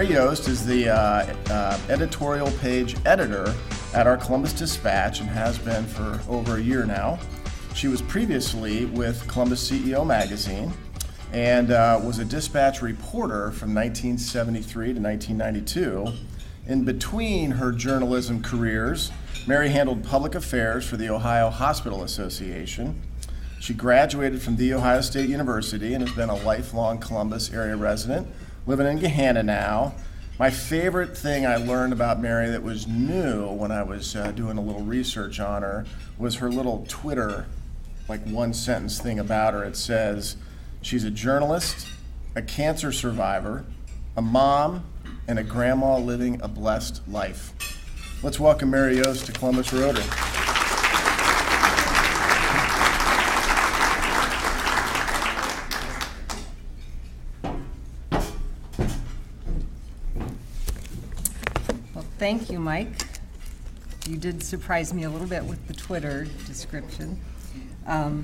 Mary Yost is the editorial page editor at our Columbus Dispatch and has been for over a year now. She was previously with Columbus CEO magazine and was a Dispatch reporter from 1973 to 1992. In between her journalism careers, Mary handled public affairs for the Ohio Hospital Association. She graduated from The Ohio State University and has been a lifelong Columbus area resident, living in Gahanna now. My favorite thing I learned about Mary that was new when I was doing a little research on her was her little Twitter, like one sentence thing about her. It says, she's a journalist, a cancer survivor, a mom, and a grandma living a blessed life. Let's welcome Mary Yost to Columbus Rotary. Thank you, Mike. You did surprise me a little bit with the Twitter description. I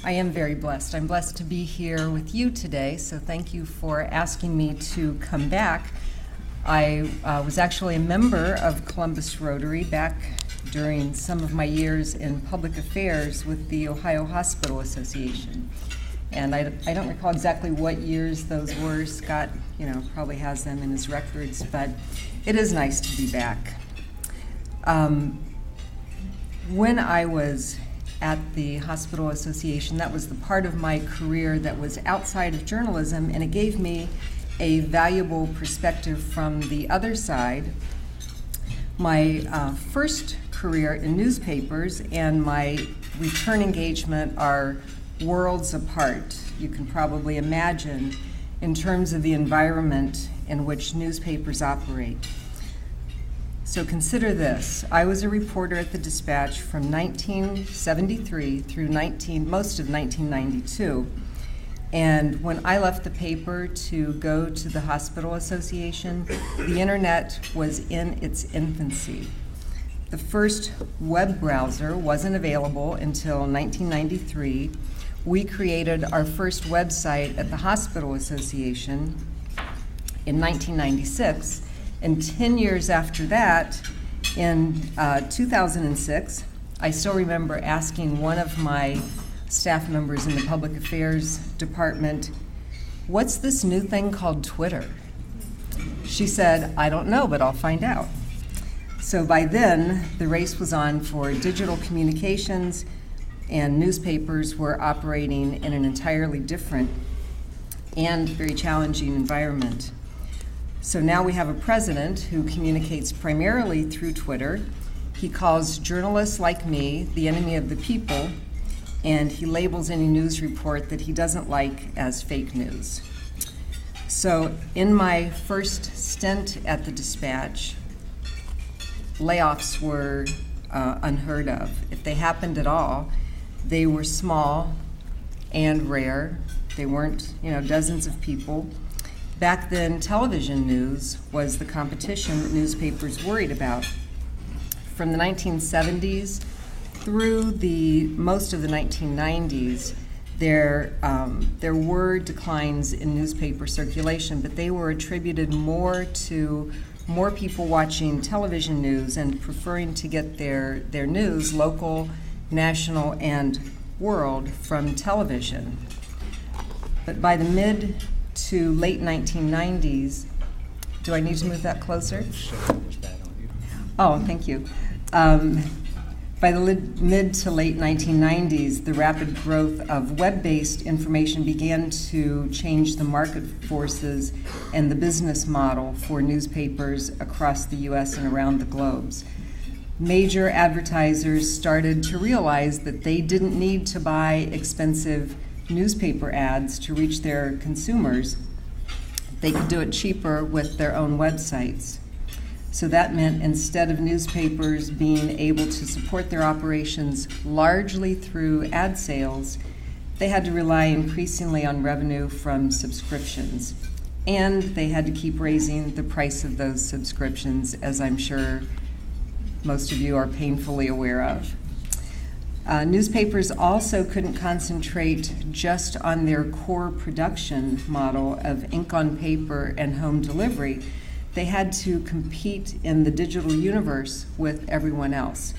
am very blessed. I'm blessed to be here with you today, so thank you for asking me to come back. I was actually a member of Columbus Rotary back during some of my years in public affairs with the Ohio Hospital Association. And I don't recall exactly what years those were. Scott, probably has them in his records, but it is nice to be back. When I was at the Hospital Association, that was the part of my career that was outside of journalism, and it gave me a valuable perspective from the other side. My first career in newspapers and my return engagement are worlds apart. You can probably imagine in terms of the environment in which newspapers operate. So consider this. I was a reporter at the Dispatch from 1973 through most of 1992. And when I left the paper to go to the Hospital Association, the internet was in its infancy. The first web browser wasn't available until 1993. We created our first website at the Hospital Association in 1996, and 10 years after that, in 2006, I still remember asking one of my staff members in the public affairs department, "What's this new thing called Twitter?" She said, "I don't know, but I'll find out." So by then, the race was on for digital communications, and newspapers were operating in an entirely different and very challenging environment. So now we have a president who communicates primarily through Twitter. He calls journalists like me the enemy of the people, and he labels any news report that he doesn't like as fake news. So in my first stint at the Dispatch, layoffs were unheard of. If they happened at all, they were small and rare. They weren't, dozens of people. Back then, television news was the competition that newspapers worried about. From the 1970s through most of the 1990s, there were declines in newspaper circulation, but they were attributed more to more people watching television news and preferring to get their news, local, national, and world, from television. But by the mid to late 1990s, do I need to move that closer? Oh, thank you. By the mid to late 1990s, the rapid growth of web-based information began to change the market forces and the business model for newspapers across the U.S. and around the globe. Major advertisers started to realize that they didn't need to buy expensive newspaper ads to reach their consumers. They could do it cheaper with their own websites. So that meant instead of newspapers being able to support their operations largely through ad sales, they had to rely increasingly on revenue from subscriptions. And they had to keep raising the price of those subscriptions, as I'm sure most of you are painfully aware of. Newspapers also couldn't concentrate just on their core production model of ink on paper and home delivery. They had to compete in the digital universe with everyone else.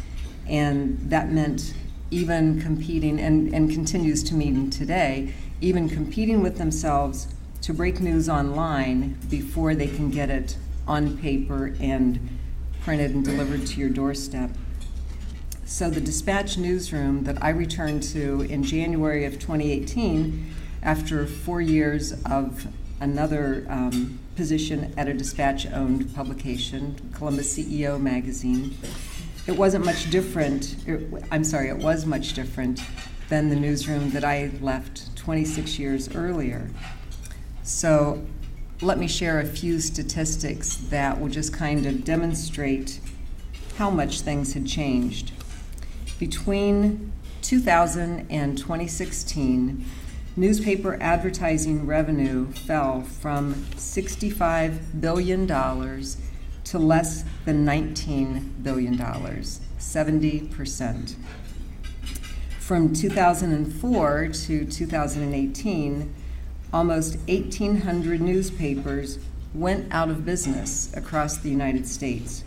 And that meant even competing, and continues to mean today, even competing with themselves to break news online before they can get it on paper and printed and delivered to your doorstep. So the Dispatch newsroom that I returned to in January of 2018, after 4 years of another position at a Dispatch-owned publication, Columbus CEO magazine, it wasn't much different, it was much different than the newsroom that I left 26 years earlier. So let me share a few statistics that will just kind of demonstrate how much things had changed. Between 2000 and 2016, newspaper advertising revenue fell from $65 billion to less than $19 billion, 70%. From 2004 to 2018, almost 1,800 newspapers went out of business across the United States,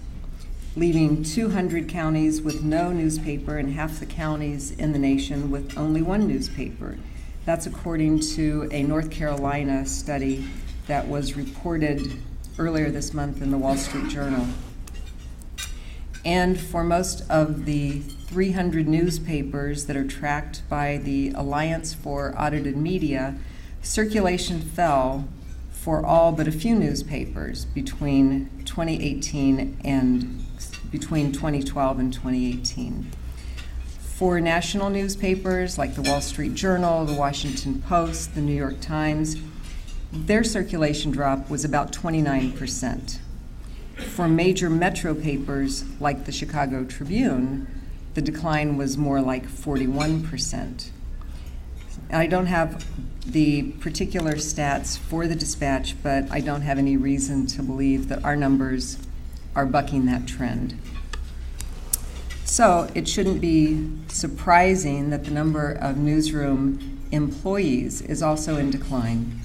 leaving 200 counties with no newspaper and half the counties in the nation with only one newspaper. That's according to a North Carolina study that was reported earlier this month in the Wall Street Journal. And for most of the 300 newspapers that are tracked by the Alliance for Audited Media, circulation fell for all but a few newspapers between 2018 and between 2012 and 2018. For national newspapers like the Wall Street Journal, the Washington Post, the New York Times, their circulation drop was about 29%. For major metro papers like the Chicago Tribune, the decline was more like 41%. I don't have the particular stats for the Dispatch, but I don't have any reason to believe that our numbers are bucking that trend. So it shouldn't be surprising that the number of newsroom employees is also in decline.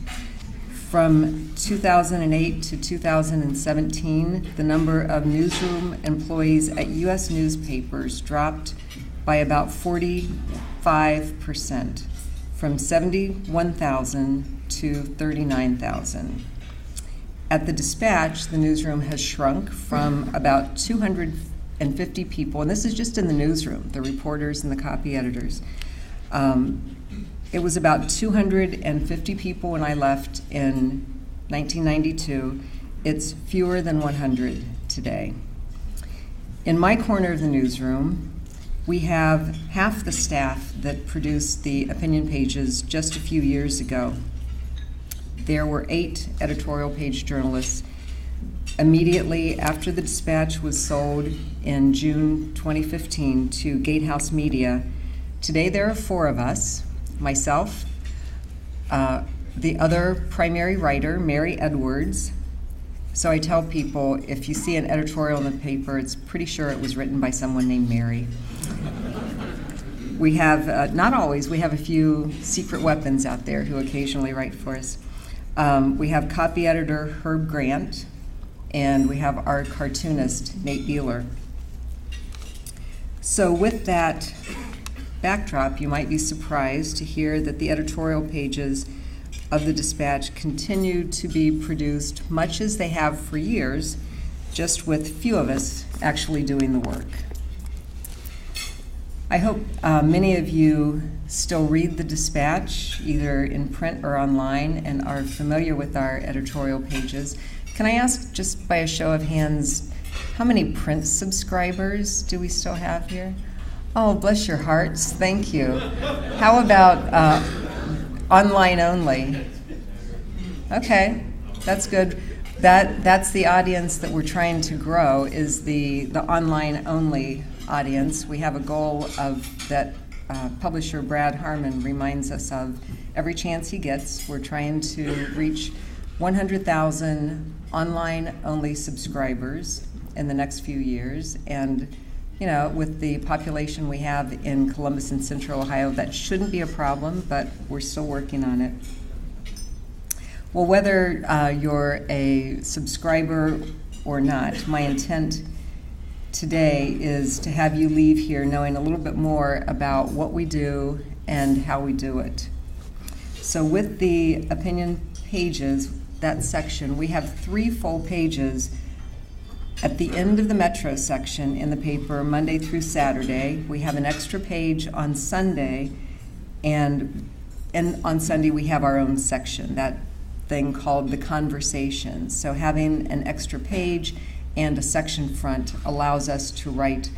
From 2008 to 2017, the number of newsroom employees at U.S. newspapers dropped by about 45%, from 71,000 to 39,000. At the Dispatch, the newsroom has shrunk from about 250 people, and this is just in the newsroom, the reporters and the copy editors. It was about 250 people when I left in 1992. It's fewer than 100 today. In my corner of the newsroom, we have half the staff that produced the opinion pages just a few years ago. There were 8 editorial page journalists. Immediately after the Dispatch was sold in June 2015 to Gatehouse Media, today there are 4 of us, myself, the other primary writer, Mary Edwards. So I tell people, if you see an editorial in the paper, it's pretty sure it was written by someone named Mary. We have, not always, we have a few secret weapons out there who occasionally write for us. We have copy editor Herb Grant, and we have our cartoonist, Nate Beeler. So with that backdrop, you might be surprised to hear that the editorial pages of the Dispatch continue to be produced much as they have for years, just with few of us actually doing the work. I hope many of you still read the Dispatch, either in print or online, and are familiar with our editorial pages. Can I ask, just by a show of hands, how many print subscribers do we still have here? Oh, bless your hearts, thank you. How about online only? Okay, that's good. That's the audience that we're trying to grow, is the online only audience. We have a goal of that publisher Brad Harmon reminds us of every chance he gets. We're trying to reach 100,000 online only subscribers in the next few years, and with the population we have in Columbus and Central Ohio, that shouldn't be a problem, but we're still working on it. Well, whether you're a subscriber or not, my intent today is to have you leave here knowing a little bit more about what we do and how we do it. So with the opinion pages, that section, we have 3 full pages at the end of the Metro section in the paper, Monday through Saturday. We have an extra page on Sunday, and on Sunday we have our own section, that thing called the conversation. So having an extra page and a section front allows us to write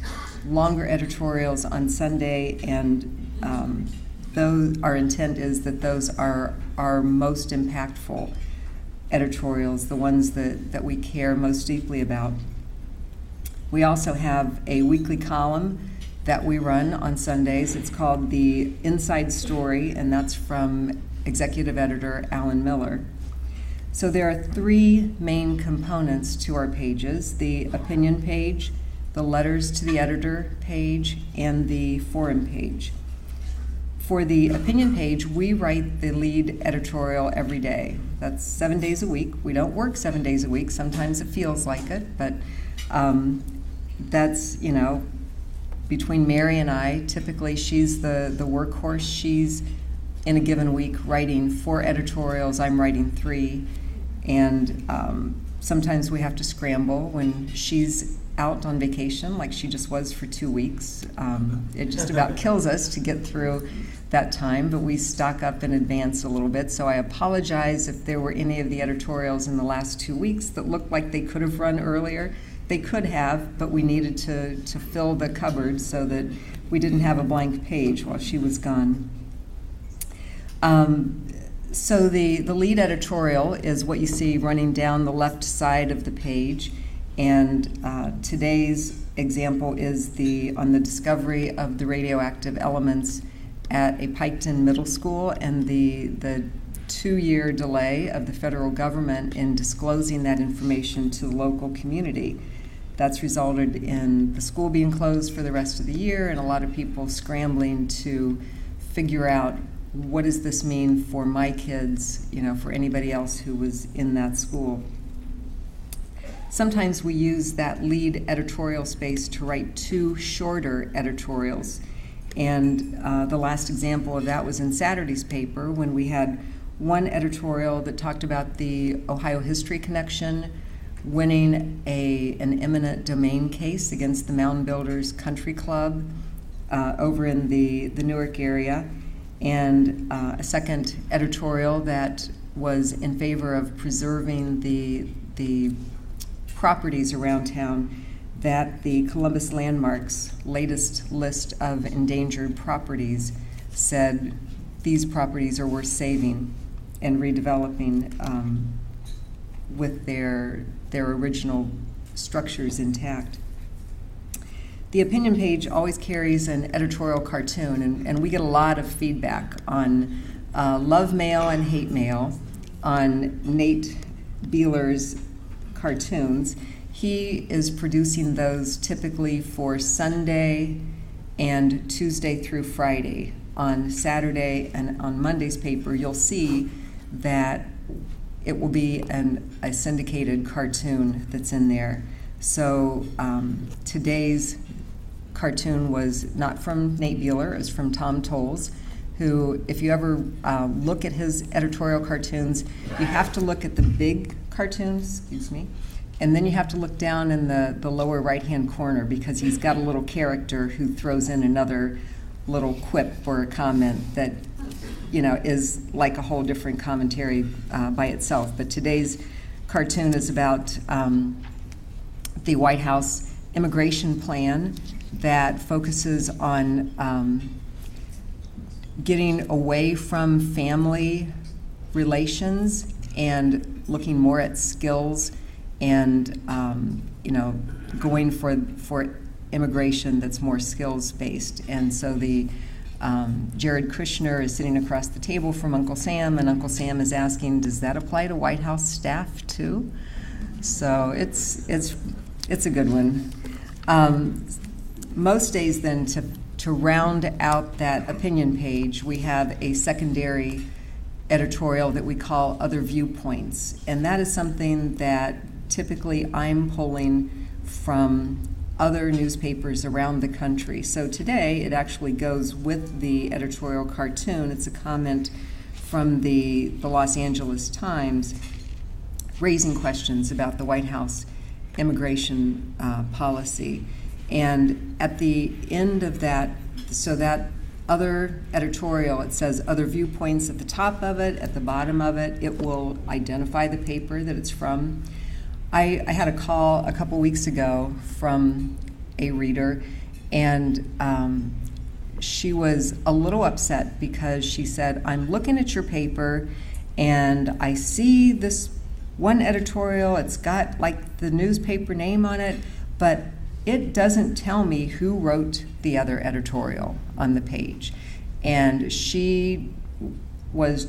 longer editorials on Sunday, and our intent is that those are our most impactful editorials, the ones that we care most deeply about. We also have a weekly column that we run on Sundays. It's called The Inside Story, and that's from Executive Editor Alan Miller. So there are 3 main components to our pages: the opinion page, the letters to the editor page, and the forum page. For the opinion page, we write the lead editorial every day. That's 7 days a week. We don't work 7 days a week. Sometimes it feels like it, but that's, between Mary and I, typically she's the workhorse. She's in a given week writing 4 editorials. I'm writing 3. And sometimes we have to scramble when she's out on vacation, like she just was for 2 weeks. It just about kills us to get through that time, but we stock up in advance a little bit. So I apologize if there were any of the editorials in the last 2 weeks that looked like they could have run earlier. They could have, but we needed to fill the cupboard so that we didn't have a blank page while she was gone. So the lead editorial is what you see running down the left side of the page, and today's example is on the discovery of the radioactive elements at a Piketon middle school, and the 2-year delay of the federal government in disclosing that information to the local community. That's resulted in the school being closed for the rest of the year, and a lot of people scrambling to figure out, what does this mean for my kids, for anybody else who was in that school. Sometimes we use that lead editorial space to write 2 shorter editorials. And the last example of that was in Saturday's paper, when we had one editorial that talked about the Ohio History Connection winning an eminent domain case against the Mound Builders Country Club over in the Newark area, and a second editorial that was in favor of preserving the properties around town that the Columbus Landmarks latest list of endangered properties said these properties are worth saving and redeveloping with their original structures intact. The opinion page always carries an editorial cartoon, and we get a lot of feedback on love mail and hate mail on Nate Beeler's cartoons. He is producing those typically for Sunday and Tuesday through Friday. On Saturday and on Monday's paper, you'll see that it will be a syndicated cartoon that's in there. So today's cartoon was not from Nate Beeler, it was from Tom Tolles, who, if you ever look at his editorial cartoons, you have to look at the big cartoons, and then you have to look down in the lower right-hand corner, because he's got a little character who throws in another little quip or a comment that is like a whole different commentary by itself. But today's cartoon is about the White House immigration plan that focuses on getting away from family relations and looking more at skills and going for immigration that's more skills-based. And so the Jared Kushner is sitting across the table from Uncle Sam, and Uncle Sam is asking, does that apply to White House staff too? So it's a good one. most days then, to round out that opinion page, we have a secondary editorial that we call Other Viewpoints. And that is something that typically I'm pulling from other newspapers around the country. So today it actually goes with the editorial cartoon. It's a comment from the Los Angeles Times raising questions about the White House immigration policy. And at the end of that, so that other editorial, it says Other Viewpoints at the top of it, at the bottom of it, it will identify the paper that it's from. I had a call a couple weeks ago from a reader, and she was a little upset because she said, I'm looking at your paper and I see this one editorial, it's got like the newspaper name on it, but it doesn't tell me who wrote the other editorial on the page. And she was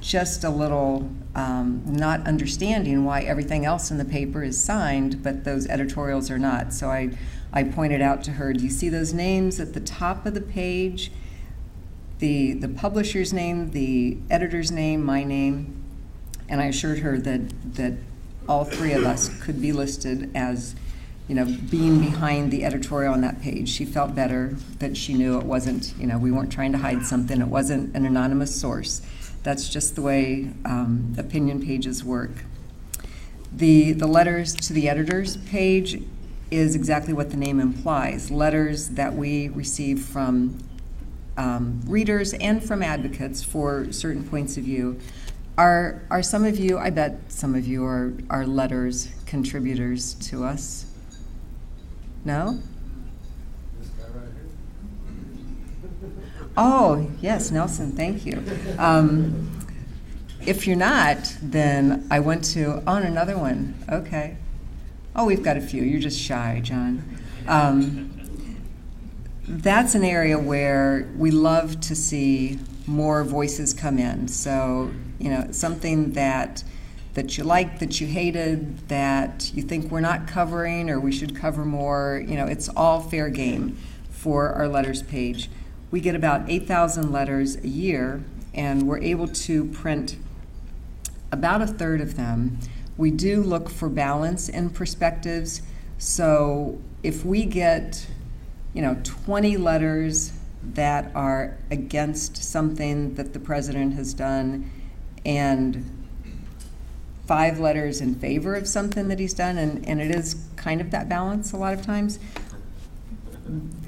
just a little not understanding why everything else in the paper is signed, but those editorials are not. So I pointed out to her, do you see those names at the top of the page? The publisher's name, the editor's name, my name. And I assured her that all three of us could be listed as, being behind the editorial on that page. She felt better that she knew it wasn't, we weren't trying to hide something. It wasn't an anonymous source. That's just the way opinion pages work. The letters to the editors page is exactly what the name implies. Letters that we receive from readers and from advocates for certain points of view. Are some of you, I bet some of you are letters contributors to us? No? This guy right here. Oh, yes, Nelson, thank you. If you're not, then I went to, on another one, okay. Oh, we've got a few, you're just shy, John. That's an area where we love to see more voices come in. So, something that you like, that you hated, that you think we're not covering or we should cover more, it's all fair game for our letters page. We get about 8,000 letters a year, and we're able to print about a third of them. We do look for balance in perspectives. So if we get, 20 letters that are against something that the president has done, and 5 letters in favor of something that he's done, and it is kind of that balance a lot of times,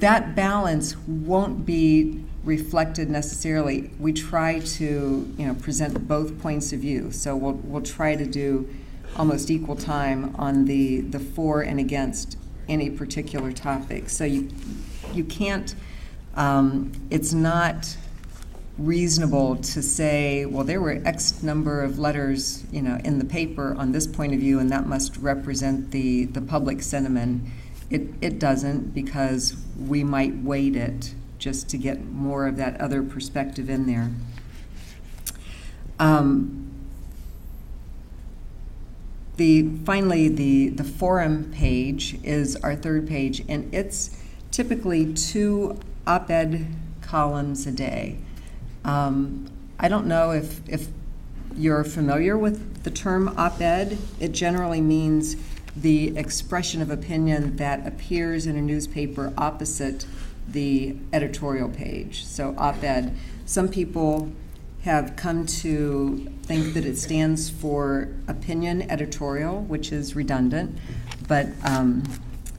that balance won't be reflected necessarily. We try to present both points of view. So we'll try to do almost equal time on the for and against any particular topic. So you can't, it's not reasonable to say, well, there were X number of letters, in the paper on this point of view, and that must represent the public sentiment. It doesn't, because we might weight it just to get more of that other perspective in there. Finally, the forum page is our third page, and it's typically 2 op-ed columns a day. I don't know if you're familiar with the term op-ed. It generally means the expression of opinion that appears in a newspaper opposite the editorial page. So op-ed, some people have come to think that it stands for opinion editorial, which is redundant, but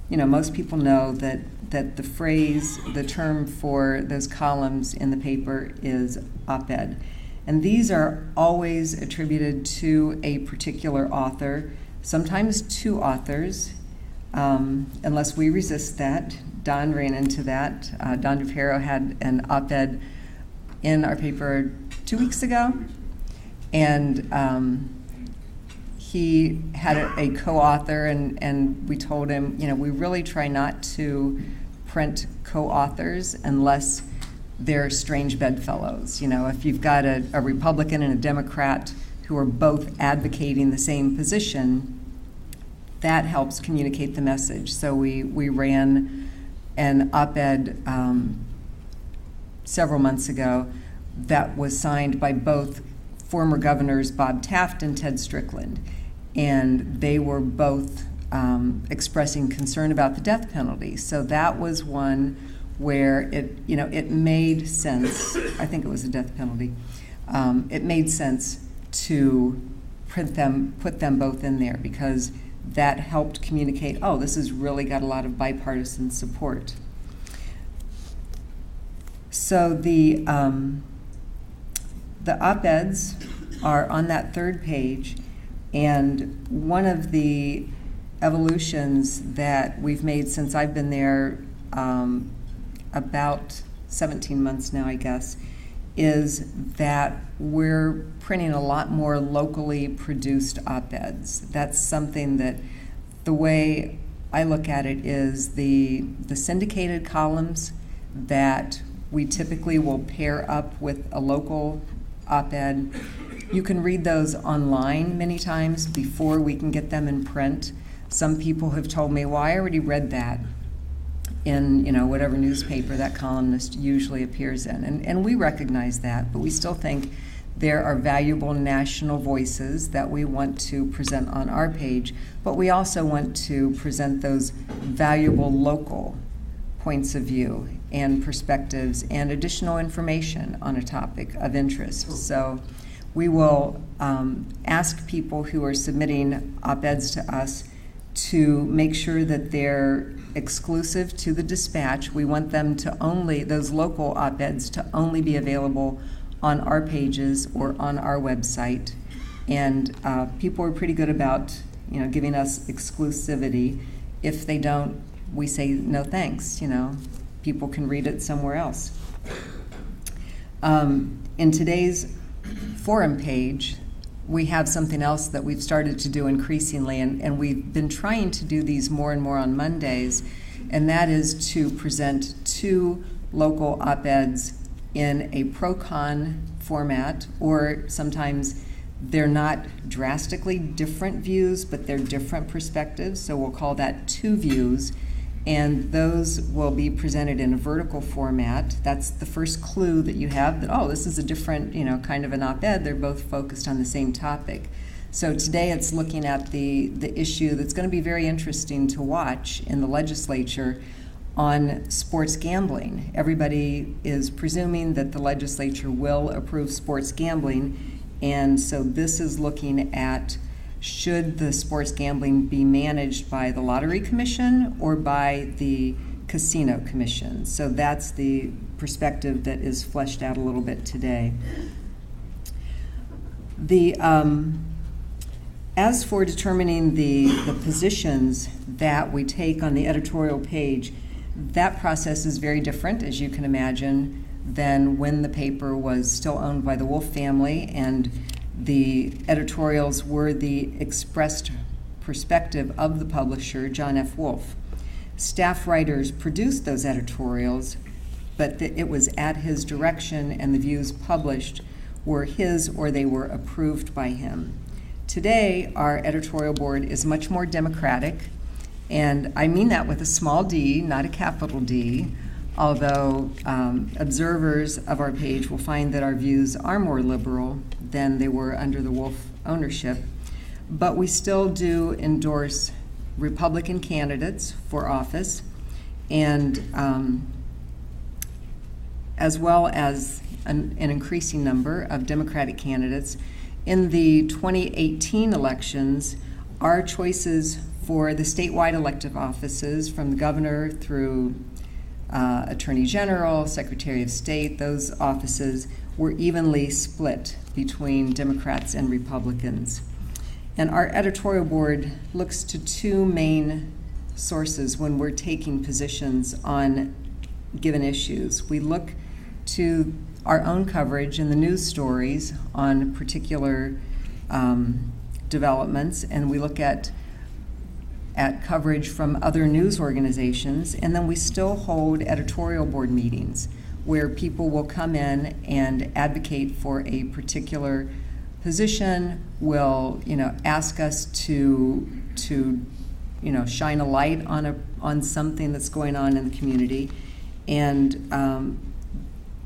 most people know that the phrase, the term for those columns in the paper is op-ed. And these are always attributed to a particular author, sometimes 2 authors, unless we resist that. Don ran into that. Don DePero had an op-ed in our paper 2 weeks ago, and he had a co-author, and we told him, we really try not to print co-authors unless they're strange bedfellows. If you've got a Republican and a Democrat who are both advocating the same position, that helps communicate the message. So we ran an op-ed several months ago that was signed by both former governors Bob Taft and Ted Strickland, and they were both expressing concern about the death penalty. So that was one where it made sense. I think it was a death penalty. It made sense to put them both in there, because that helped communicate, oh, this has really got a lot of bipartisan support. So the op-eds are on that third page, and one of the evolutions that we've made since I've been there about 17 months now, I guess, is that we're printing a lot more locally produced op-eds. That's something that, the way I look at it, is the syndicated columns that we typically will pair up with a local op-ed. You can read those online many times before we can get them in print. Some people have told me, well, I already read that in whatever newspaper that columnist usually appears in. And we recognize that, but we still think there are valuable national voices that we want to present on our page, but we also want to present those valuable local points of view and perspectives and additional information on a topic of interest. So we will ask people who are submitting op-eds to us to make sure that they're exclusive to the Dispatch. We want them to those local op-eds to only be available on our pages or on our website. And people are pretty good about giving us exclusivity. If they don't, we say no thanks. People can read it somewhere else. In today's forum page, we have something else that we've started to do increasingly, and we've been trying to do these more and more on Mondays, and that is to present 2 local op-eds in a pro-con format, or sometimes they're not drastically different views, but they're different perspectives, so we'll call that 2 views, and those will be presented in a vertical format. That's the first clue that you have that, oh, this is a different, kind of an op-ed. They're both focused on the same topic. So today it's looking at the issue that's going to be very interesting to watch in the legislature on sports gambling. Everybody is presuming that the legislature will approve sports gambling, and so this is looking at, should the sports gambling be managed by the Lottery Commission or by the Casino Commission? So that's the perspective that is fleshed out a little bit today. As for determining the positions that we take on the editorial page, that process is very different, as you can imagine, than when the paper was still owned by the Wolf family and the editorials were the expressed perspective of the publisher, John F. Wolf. Staff writers produced those editorials, but it was at his direction, and the views published were his or they were approved by him. Today, our editorial board is much more democratic, and I mean that with a small d, not a capital D, although observers of our page will find that our views are more liberal than they were under the Wolf ownership. But we still do endorse Republican candidates for office, and as well as an increasing number of Democratic candidates. In the 2018 elections, our choices for the statewide elective offices, from the governor through Attorney General, Secretary of State, those offices were evenly split between Democrats and Republicans. And our editorial board looks to 2 main sources when we're taking positions on given issues. We look to our own coverage in the news stories on particular developments, and we look at coverage from other news organizations, and then we still hold editorial board meetings where people will come in and advocate for a particular position, will ask us to shine a light on something that's going on in the community. And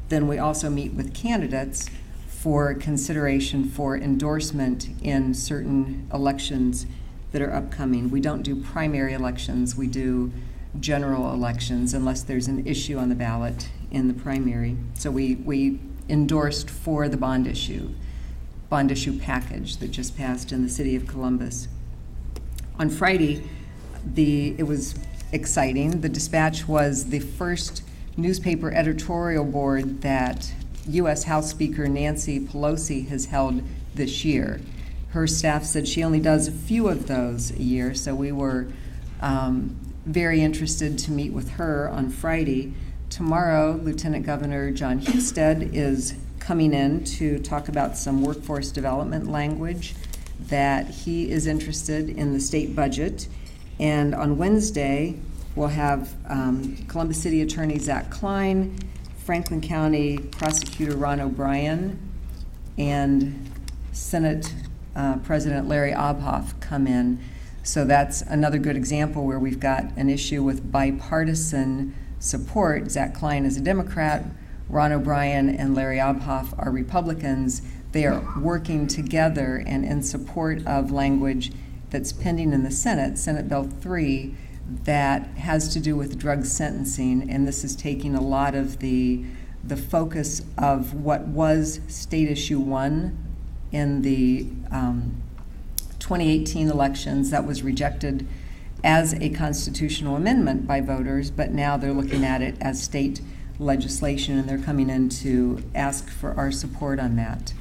then we also meet with candidates for consideration for endorsement in certain elections that are upcoming. We don't do primary elections, we do general elections unless there's an issue on the ballot in the primary. So we endorsed for the bond issue package that just passed in the city of Columbus. On Friday, it was exciting. The Dispatch was the first newspaper editorial board that U.S. House Speaker Nancy Pelosi has held this year. Her staff said she only does a few of those a year, so we were very interested to meet with her on Friday. Tomorrow, Lieutenant Governor John Husted is coming in to talk about some workforce development language that he is interested in the state budget. And on Wednesday, we'll have Columbus City Attorney Zach Klein, Franklin County Prosecutor Ron O'Brien, and Senate President Larry Obhoff come in. So that's another good example where we've got an issue with bipartisan support. Zach Klein is a Democrat, Ron O'Brien and Larry Obhoff are Republicans. They are working together and in support of language that's pending in the Senate, Senate Bill 3, that has to do with drug sentencing, and this is taking a lot of the focus of what was State Issue 1 in the 2018 elections that was rejected as a constitutional amendment by voters, but now they're looking at it as state legislation, and they're coming in to ask for our support on that.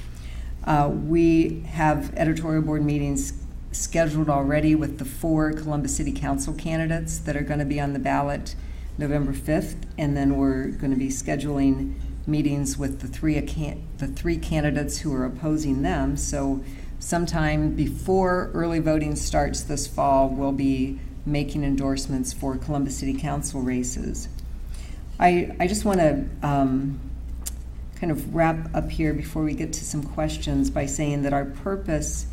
We have editorial board meetings scheduled already with the 4 Columbus City Council candidates that are going to be on the ballot November 5th, and then we're going to be scheduling meetings with the three candidates who are opposing them. So sometime before early voting starts this fall, we'll be making endorsements for Columbus City Council races. I just want to kind of wrap up here before we get to some questions by saying that our purpose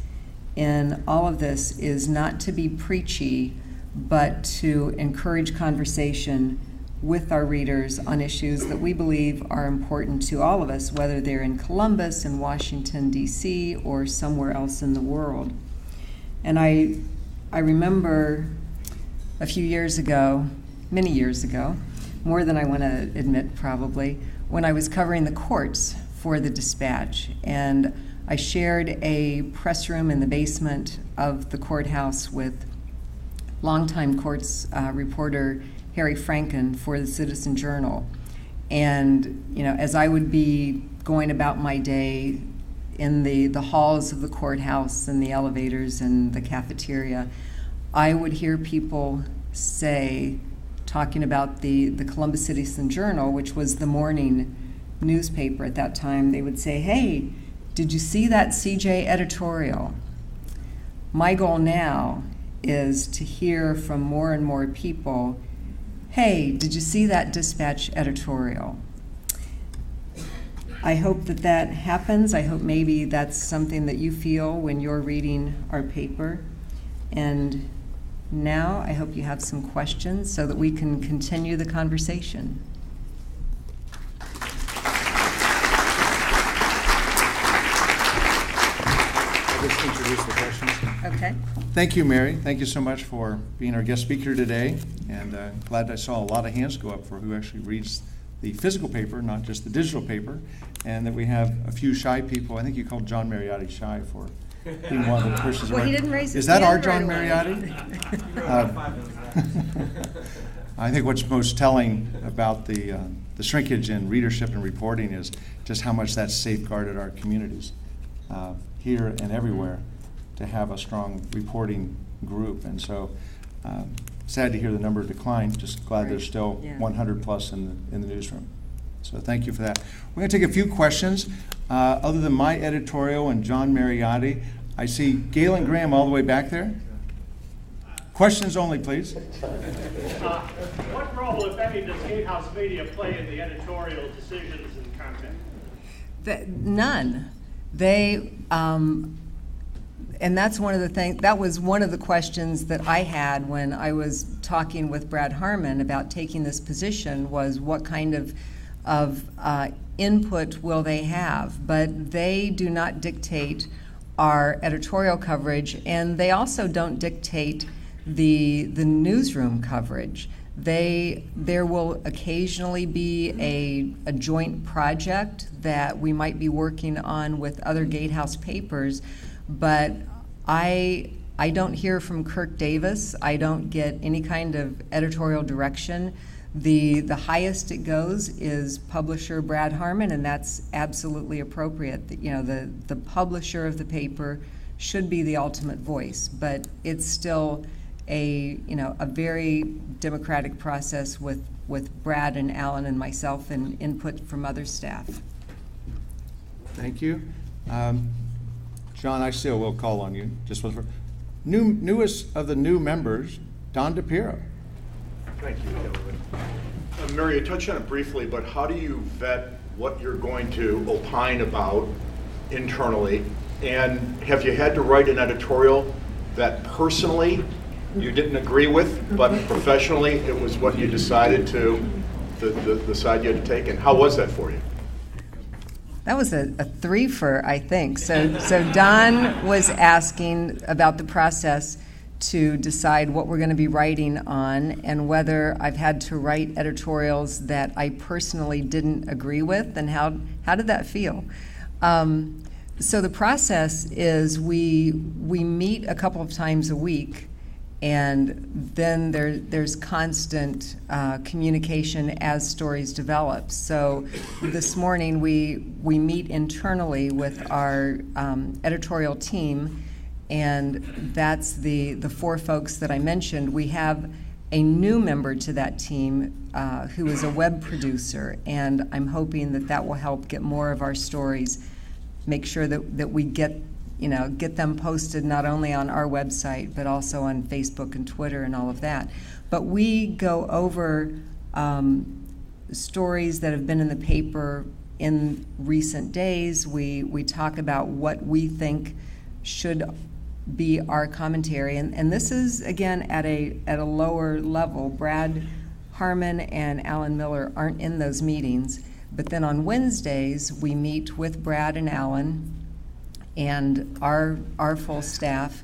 in all of this is not to be preachy, but to encourage conversation with our readers on issues that we believe are important to all of us, whether they're in Columbus, in Washington, D.C., or somewhere else in the world. And I remember a few years ago, many years ago, more than I want to admit probably, when I was covering the courts for the Dispatch, and I shared a press room in the basement of the courthouse with longtime courts reporter Harry Franken for the Citizen Journal. And as I would be going about my day in the halls of the courthouse and the elevators and the cafeteria, I would hear people say, talking about the Columbus Citizen Journal, which was the morning newspaper at that time, they would say, "Hey, did you see that CJ editorial?" My goal now is to hear from more and more people, "Hey, did you see that Dispatch editorial?" I hope that happens. I hope maybe that's something that you feel when you're reading our paper. And now I hope you have some questions so that we can continue the conversation. Let's introduce the questions. Okay. Thank you, Mary. Thank you so much for being our guest speaker today. And glad I saw a lot of hands go up for who actually reads the physical paper, not just the digital paper. And that we have a few shy people. I think you called John Mariotti shy for being one of the persons. Well, he didn't raise his Is that our hand John right Mariotti? I think what's most telling about the shrinkage in readership and reporting is just how much that's safeguarded our communities here and everywhere to have a strong reporting group. And so sad to hear the number decline, just glad there's still 100 plus in the newsroom. So thank you for that. We're going to take a few questions. Other than my editorial and John Mariotti, I see Galen Graham all the way back there. Questions only, please. What role, if any, does Gatehouse Media play in the editorial decisions and content? None. They And that's one of the things, that was one of the questions that I had when I was talking with Brad Harmon about taking this position, was what kind of input will they have? But they do not dictate our editorial coverage, and they also don't dictate the newsroom coverage. There will occasionally be a joint project that we might be working on with other Gatehouse papers, but I don't hear from Kirk Davis. I don't get any kind of editorial direction. The highest it goes is publisher Brad Harmon, and that's absolutely appropriate. The publisher of the paper should be the ultimate voice, but it's still a very democratic process with Brad and Alan and myself and input from other staff. Thank you. John, I still will call on you. Just for newest of the new members, Don DePiero. Thank you, Kelvin. Mary, you touched on it briefly, but how do you vet what you're going to opine about internally? And have you had to write an editorial that personally you didn't agree with, but professionally it was what you decided to, the side you had to take? And how was that for you? That was a threefer, I think. So Don was asking about the process to decide what we're going to be writing on and whether I've had to write editorials that I personally didn't agree with, and how did that feel? So the process is we meet a couple of times a week, and then there's constant communication as stories develop. So this morning we meet internally with our editorial team, and that's the four folks that I mentioned. We have a new member to that team who is a web producer, and I'm hoping that will help get more of our stories, make sure that we get them posted not only on our website, but also on Facebook and Twitter and all of that. But we go over stories that have been in the paper in recent days. We talk about what we think should be our commentary. And this is, again, at a lower level. Brad Harmon and Alan Miller aren't in those meetings. But then on Wednesdays, we meet with Brad and Alan and our full staff,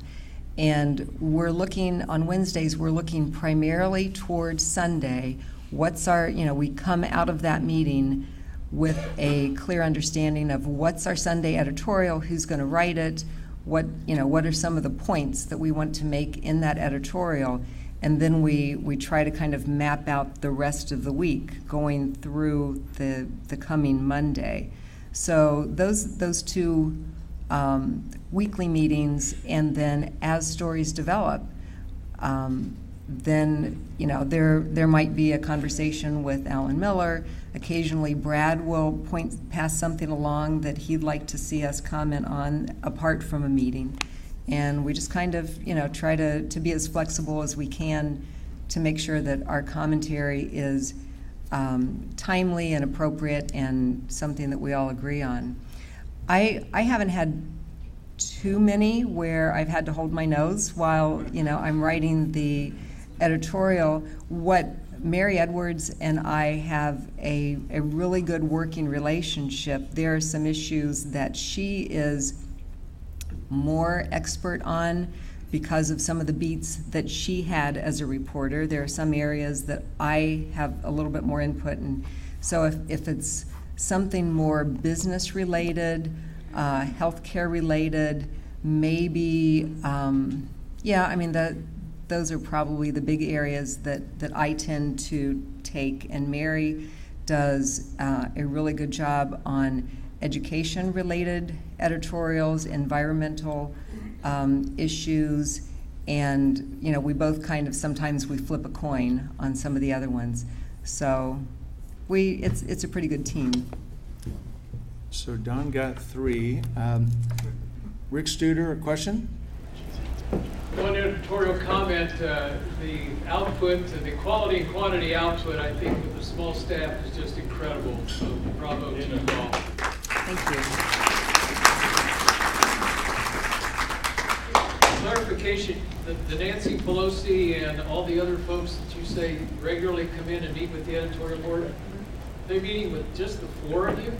and we're looking on Wednesdays, we're looking primarily towards Sunday. What's our, we come out of that meeting with a clear understanding of what's our Sunday editorial, who's going to write it, what are some of the points that we want to make in that editorial, and then we try to kind of map out the rest of the week going through the coming Monday. So those two weekly meetings, and then as stories develop, then there might be a conversation with Alan Miller. Occasionally Brad will pass something along that he'd like to see us comment on apart from a meeting, and we just kind of try to be as flexible as we can to make sure that our commentary is timely and appropriate and something that we all agree on. I haven't had too many where I've had to hold my nose while I'm writing the editorial. What Mary Edwards and I have a really good working relationship. There are some issues that she is more expert on because of some of the beats that she had as a reporter. There are some areas that I have a little bit more input in. So if it's something more business related, healthcare related, maybe, those are probably the big areas that I tend to take, and Mary does a really good job on education related editorials, environmental issues, and we both kind of sometimes we flip a coin on some of the other ones. So it's a pretty good team. So Don got three. Rick Studer, a question? One editorial comment, the output, the quality and quantity output, I think with the small staff is just incredible. So bravo to you all. Thank you. clarification, the Nancy Pelosi and all the other folks that you say regularly come in and meet with the editorial board, they're meeting with just the four of you?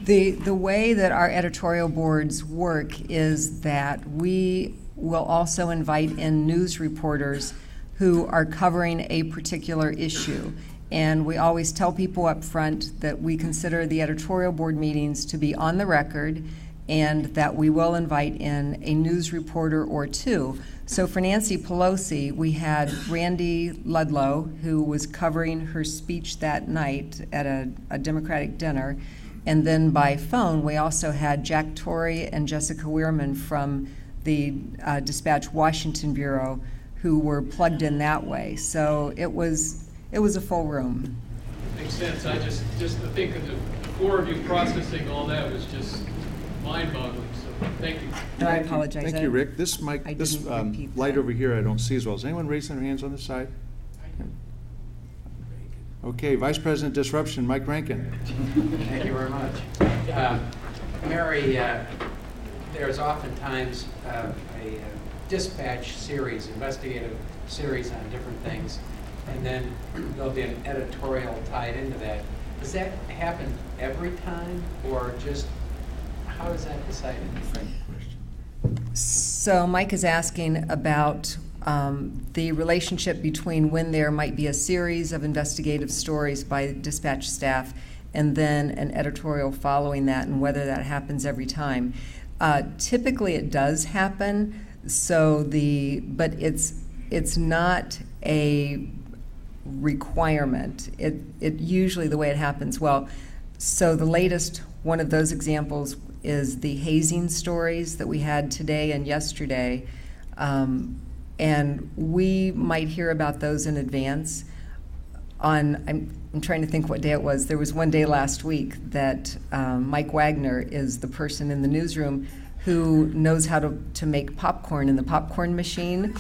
The way that our editorial boards work is that we will also invite in news reporters who are covering a particular issue. And we always tell people up front that we consider the editorial board meetings to be on the record and that we will invite in a news reporter or two. So for Nancy Pelosi, we had Randy Ludlow, who was covering her speech that night at a Democratic dinner. And then by phone, we also had Jack Torrey and Jessica Weirman from the Dispatch Washington Bureau, who were plugged in that way. So it was a full room. Makes sense. I just to think of the four of you processing all that was just mind-boggling. So thank you. And I apologize. Thank you, Rick. This mic, this light over here I don't see as well. Is anyone raising their hands on this side? Okay, Vice President Disruption, Mike Rankin. Thank you very much. Mary, there's oftentimes a dispatch series, investigative series on different things, and then there'll be an editorial tied into that. Does that happen every time, or just how is that decided? So Mike is asking about the relationship between when there might be a series of investigative stories by dispatch staff and then an editorial following that, and whether that happens every time. Typically it does happen, but it's not a requirement. It usually, the way it happens, so the latest one of those examples is the hazing stories that we had today and yesterday. And we might hear about those in advance. I'm trying to think what day it was. There was one day last week that Mike Wagner is the person in the newsroom who knows how to make popcorn in the popcorn machine.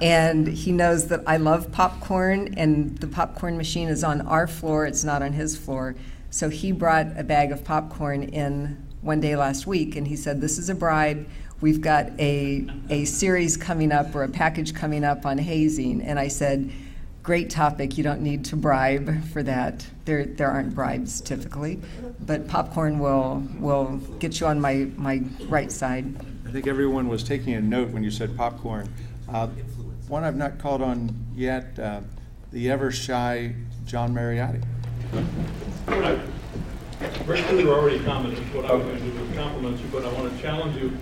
And he knows that I love popcorn, and the popcorn machine is on our floor, it's not on his floor. So he brought a bag of popcorn in one day last week, and he said, "This is a bribe. We've got a series coming up, or a package coming up on hazing." And I said, "Great topic, you don't need to bribe for that. There aren't bribes typically, but popcorn will get you on my right side." I think everyone was taking a note when you said popcorn. One I've not called on yet, the ever shy John Mariotti. Rick, you already commented. What I was going to do was compliment you, but I want to challenge you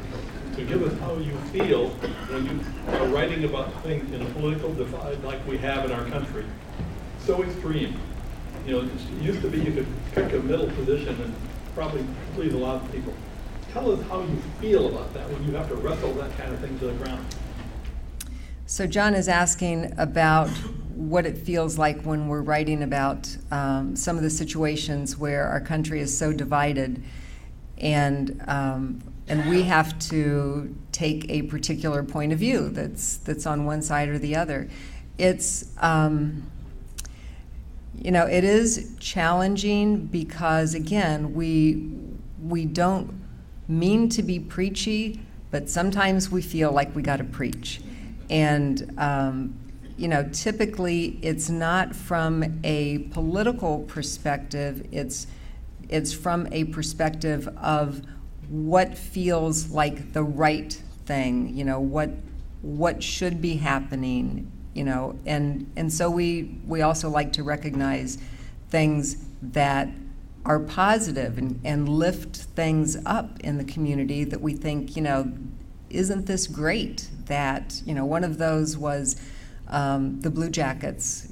to give us how you feel when you are writing about things in a political divide like we have in our country. So extreme. You know, it used to be you could pick a middle position and probably please a lot of people. Tell us how you feel about that when you have to wrestle that kind of thing to the ground. So John is asking about what it feels like when we're writing about some of the situations where our country is so divided, and we have to take a particular point of view that's on one side or the other. It's it is challenging because, again, we don't mean to be preachy, but sometimes we feel like we got to preach. And typically it's not from a political perspective, it's from a perspective of what feels like the right thing, what should be happening, and so we also like to recognize things that are positive and lift things up in the community that we think, isn't this great? That, one of those was the Blue Jackets,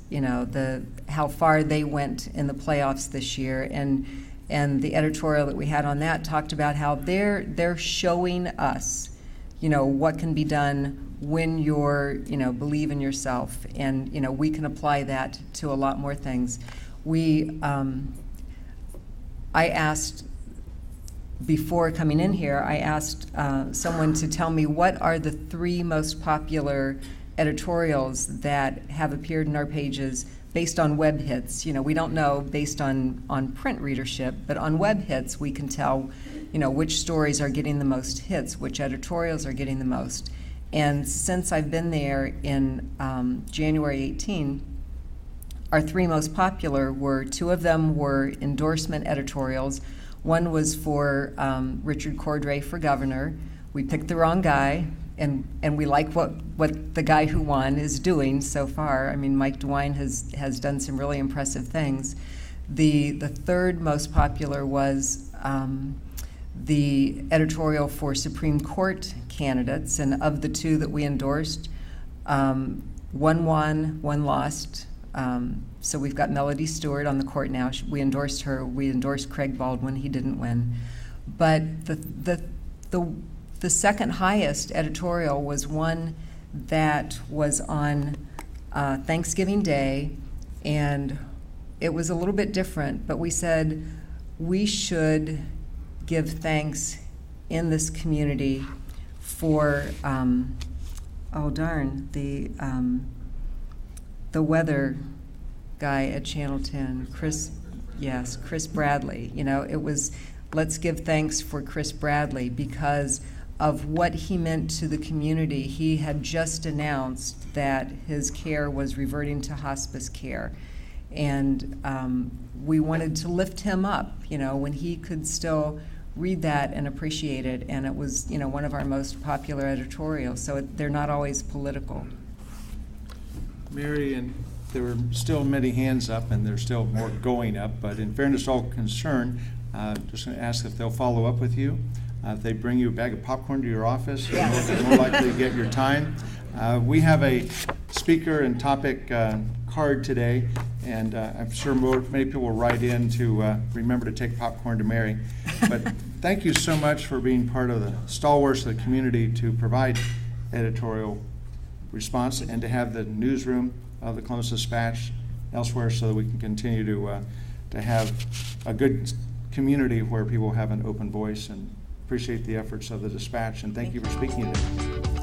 how far they went in the playoffs this year, and the editorial that we had on that talked about how they're showing us, what can be done when you're, believe in yourself, and we can apply that to a lot more things. I asked, before coming in here, I asked someone to tell me what are the 3 most popular editorials that have appeared in our pages based on web hits. We don't know based on print readership, but on web hits we can tell, which stories are getting the most hits, which editorials are getting the most. And since I've been there in January 18, our three most popular were, two of them were endorsement editorials. One was for Richard Cordray for governor. We picked the wrong guy, and we like what the guy who won is doing so far. I mean, Mike DeWine has done some really impressive things. The third most popular was the editorial for Supreme Court candidates, and of the two that we endorsed, one won, one lost. So we've got Melody Stewart on the court now. We endorsed her. We endorsed Craig Baldwin. He didn't win. But the second highest editorial was one that was on Thanksgiving Day, and it was a little bit different, but we said we should give thanks in this community for, the weather guy at Channel 10, Chris Bradley. You know, it was, let's give thanks for Chris Bradley because of what he meant to the community. He had just announced that his care was reverting to hospice care. And we wanted to lift him up, you know, when he could still read that and appreciate it. And it was, you know, one of our most popular editorials. So they're not always political. Mary, and there were still many hands up, and there's still more going up, but in fairness to all concerned, just going to ask if they'll follow up with you. If they bring you a bag of popcorn to your office, yes. You're more likely to get your time. We have a speaker and topic card today, and I'm sure many people will write in to remember to take popcorn to Mary. But thank you so much for being part of the stalwarts of the community to provide editorial response and to have the newsroom of the Columbus Dispatch elsewhere so that we can continue to have a good community where people have an open voice, and appreciate the efforts of the Dispatch, and thank you for speaking today.